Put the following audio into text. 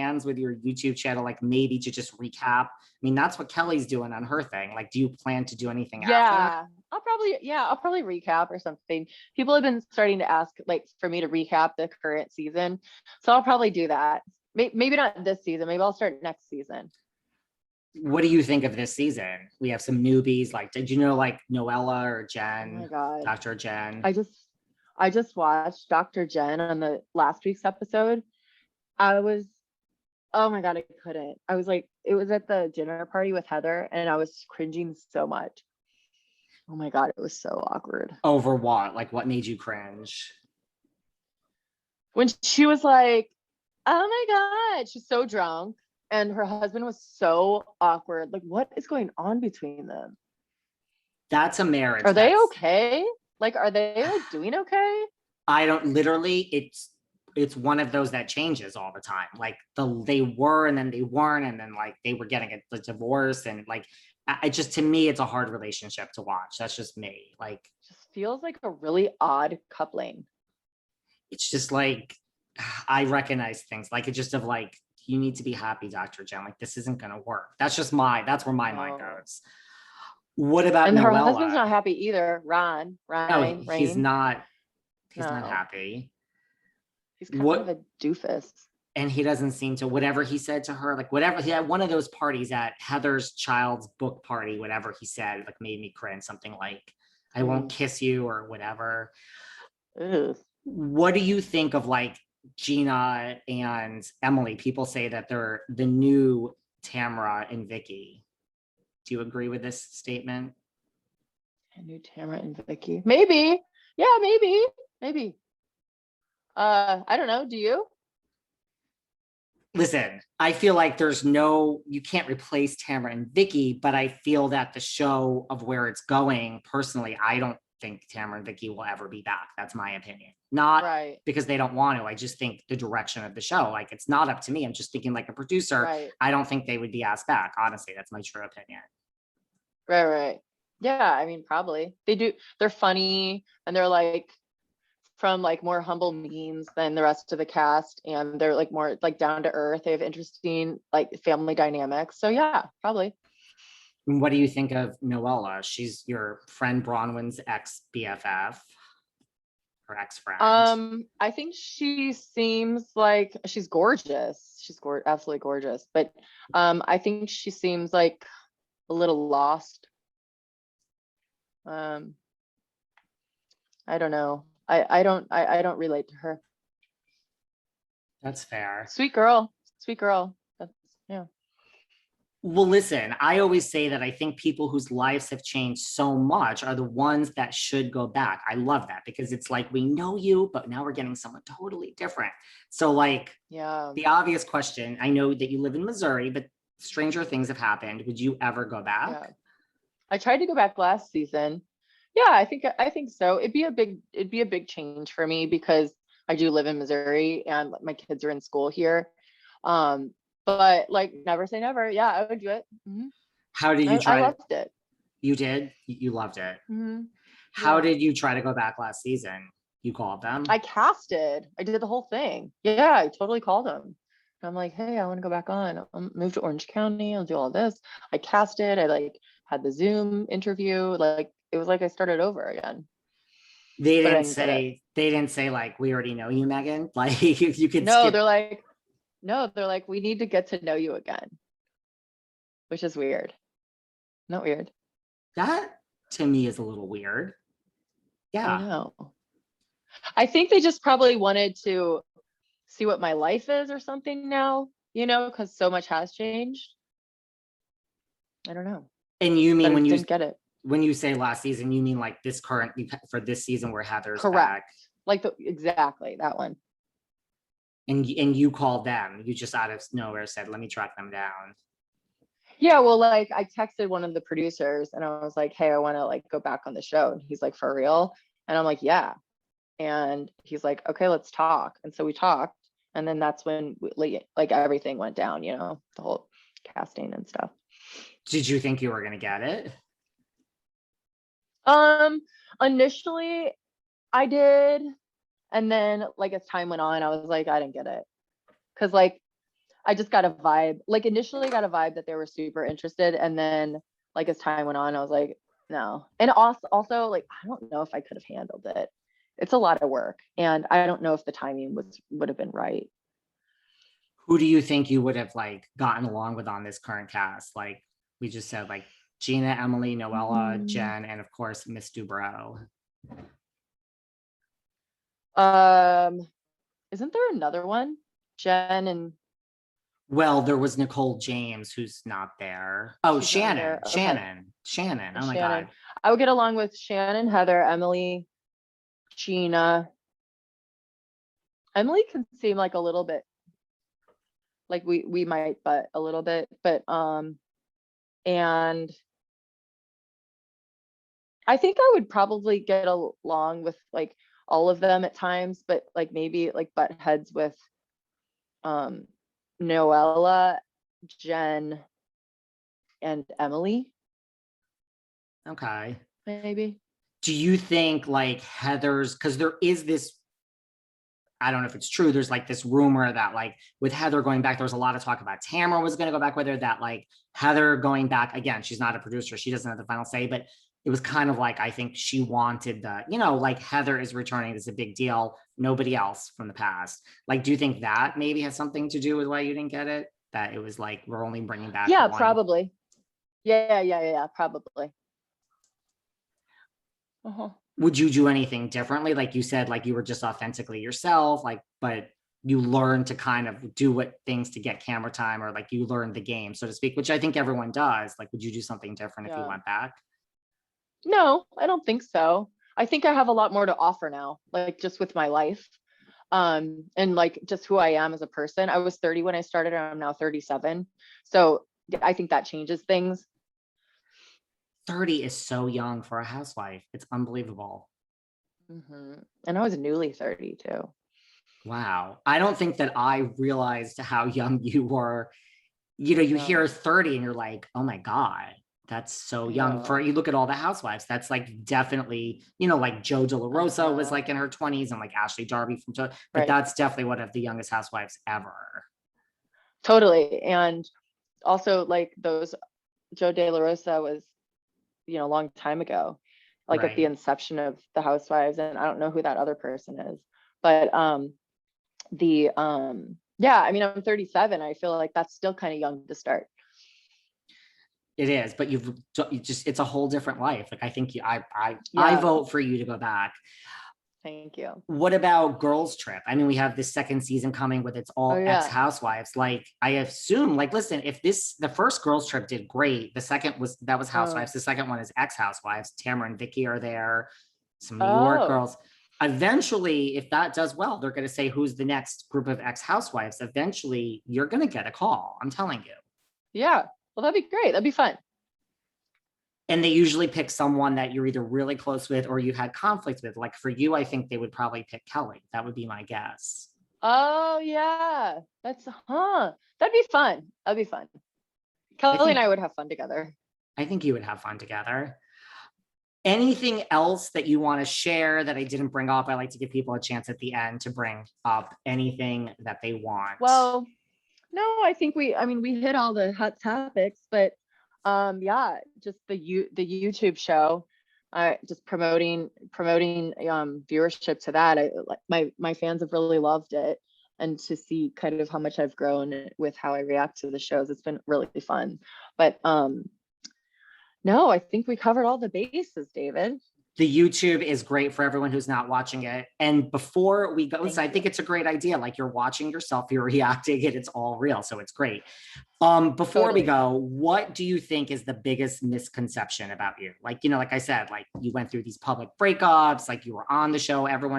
plans with your YouTube channel, like maybe to just recap? I mean, that's what Kelly's doing on her thing. Like, do you plan to do anything after that? I'll probably recap or something. People have been starting to ask like for me to recap the current season. So I'll probably do that. Maybe not this season. Maybe I'll start next season. What do you think of this season? We have some newbies. Like, did you know like Noella or Jen? Oh my God. Dr. Jen. I just watched Dr. Jen on the last week's episode. Oh my God, I couldn't. I was like, it was at the dinner party with Heather and I was cringing so much. Oh my God, it was so awkward. Over what? Like, what made you cringe? When she was like, oh my God, she's so drunk. And her husband was so awkward. Like, what is going on between them? That's a marriage. Are they okay? Like, are they like doing okay? I don't literally, it's one of those that changes all the time. Like they were and then they weren't, and then like they were getting a divorce, and like it just, to me, it's a hard relationship to watch. That's just me. Like, just feels like a really odd coupling. It's just like I recognize things like it just of like, you need to be happy, Dr. Jen. Like, this isn't gonna work. That's where my mind goes. What about and Noella? Her husband's not happy either. Ryan. No, he's not. He's not happy. He's kind of a doofus. And he doesn't seem to, whatever he said to her, like whatever, he had one of those parties at Heather's child's book party, whatever he said, like made me cringe, something like, I won't kiss you or whatever. Ugh. What do you think of like Gina and Emily? People say that they're the new Tamra and Vicki. Do you agree with this statement? A new Tamra and Vicki? Maybe. Yeah, maybe. I don't know. Do you? Listen, I feel like you can't replace Tamra and Vicki, but I feel that the show of where it's going, personally, I don't think Tamra and Vicki will ever be back. That's my opinion. Not right. Because they don't want to. I just think the direction of the show, like it's not up to me. I'm just thinking like a producer. Right. I don't think they would be asked back. Honestly, that's my true opinion. Right. Yeah, I mean, probably. They do. They're funny and they're like from like more humble means than the rest of the cast, and they're like more like down to earth. They have interesting like family dynamics. So yeah, probably. What do you think of Noella? She's your friend Bronwyn's ex BFF, her ex-friend. I think she seems like she's gorgeous. She's absolutely gorgeous. But I think she seems like a little lost. I don't know. I don't relate to her. That's fair. Sweet girl. That's, yeah. Well, listen, I always say that I think people whose lives have changed so much are the ones that should go back. I love that because it's like, we know you, but now we're getting someone totally different. So like, yeah, the obvious question, I know that you live in Missouri, but stranger things have happened. Would you ever go back? Yeah. I tried to go back last season. Yeah, I think so. It'd be a big change for me because I do live in Missouri and my kids are in school here. But like, never say never. Yeah, I would do it. Mm-hmm. How did you try? I loved it. You did? You loved it. Mm-hmm. How did you try to go back last season? You called them? I casted. I did the whole thing. Yeah, I totally called them. I'm like, hey, I want to go back on. I'll move to Orange County. I'll do all this. I casted. I like had the Zoom interview. Like it was like I started over again. They didn't say like, we already know you, Meghan. Like you could. No, they're like, we need to get to know you again, which is weird. Not weird. That to me is a little weird. Yeah. I know. I think they just probably wanted to see what my life is or something now, because so much has changed. I don't know. And you mean when you didn't get it? When you say last season, you mean like this current, for this season where Heather's correct back? Like exactly that one. And you called them. You just out of nowhere said, let me track them down. Yeah, well, like I texted one of the producers and I was like, hey, I want to like go back on the show. And he's like, for real? And I'm like, yeah. And he's like, okay, let's talk. And so we talked. And then that's when like everything went down, the whole casting and stuff. Did you think you were going to get it? Initially I did. And then like as time went on, I was like, I didn't get it. Cause like I just got a vibe, like initially got a vibe that they were super interested. And then like as time went on, I was like, no. And also like, I don't know if I could have handled it. It's a lot of work. And I don't know if the timing would have been right. Who do you think you would have like gotten along with on this current cast? Like we just said, like Gina, Emily, Noella, Jen, and of course, Miss Dubrow. Isn't there another one? Jen and Well, there was Nicole James, who's not there. Oh, she's not there. Okay. Shannon. Oh my Shannon. God. I would get along with Shannon, Heather, Emily, Gina. Emily can seem like a little bit like we might, but a little bit, but and I think I would probably get along with like all of them at times, but like maybe like butt heads with Noella, Jen, and Emily, Okay. maybe. Do you think like Heather's, because there is this, I don't know if it's true, there's like this rumor that like with Heather going back, there was a lot of talk about Tamra was going to go back with her, that like Heather going back, again, she's not a producer, she doesn't have the final say, but it was kind of like, I think she wanted the, like Heather is returning, this is a big deal, nobody else from the past. Like, do you think that maybe has something to do with why you didn't get it? That it was like, we're only bringing back Yeah, one. probably. Yeah, probably. Uh-huh. Would you do anything differently? Like you said, like you were just authentically yourself, like, but you learned to kind of do what things to get camera time, or like you learned the game, so to speak, which I think everyone does. Like, would you do something different if you went back? No, I don't think so. I think I have a lot more to offer now, like just with my life. And like just who I am as a person. I was 30 when I started, and I'm now 37. So I think that changes things. 30 is so young for a housewife. It's unbelievable. And I was newly 30 too. Wow. I don't think that I realized how young you were. You hear 30 and you're like, oh my God, that's so young. For you look at all the housewives, that's like definitely, like Joe De La Rosa was like in her 20s, and like Ashley Darby from but Right. That's definitely one of the youngest housewives ever. Totally. And also like those, Joe De La Rosa was, a long time ago, like at the inception of the housewives. And I don't know who that other person is, but yeah, I mean, I'm 37. I feel like that's still kind of young to start. It is, but you just, it's a whole different life. Like, I think I vote for you to go back. Thank you. What about Girls Trip? I mean, we have this second season coming with it's all ex-housewives. Like, I assume, like, listen, if the first Girls Trip did great, the second was Housewives. The second one is ex-housewives. Tamra and Vicki are there. Some New York girls. Eventually, if that does well, they're going to say, who's the next group of ex-housewives? Eventually, you're going to get a call. I'm telling you. Yeah. Well, that'd be great. That'd be fun. And they usually pick someone that you're either really close with or you had conflict with. Like for you, I think they would probably pick Kelly. That would be my guess. Oh yeah, that'd be fun. That'd be fun. Kelly and I would have fun together. I think you would have fun together. Anything else that you want to share that I didn't bring up? I like to give people a chance at the end to bring up anything that they want. Well, no, I think we hit all the hot topics, but yeah, just the YouTube show, just promoting viewership to that. My fans have really loved it, and to see kind of how much I've grown with how I react to the shows, it's been really fun. But no, I think we covered all the bases, David. The YouTube is great for everyone who's not watching it. And before we go, I think it's a great idea. Like, you're watching yourself, you're reacting, and it's all real. So it's great. Before we go, what do you think is the biggest misconception about you? Like, like I said, like you went through these public breakups, like you were on the show, everyone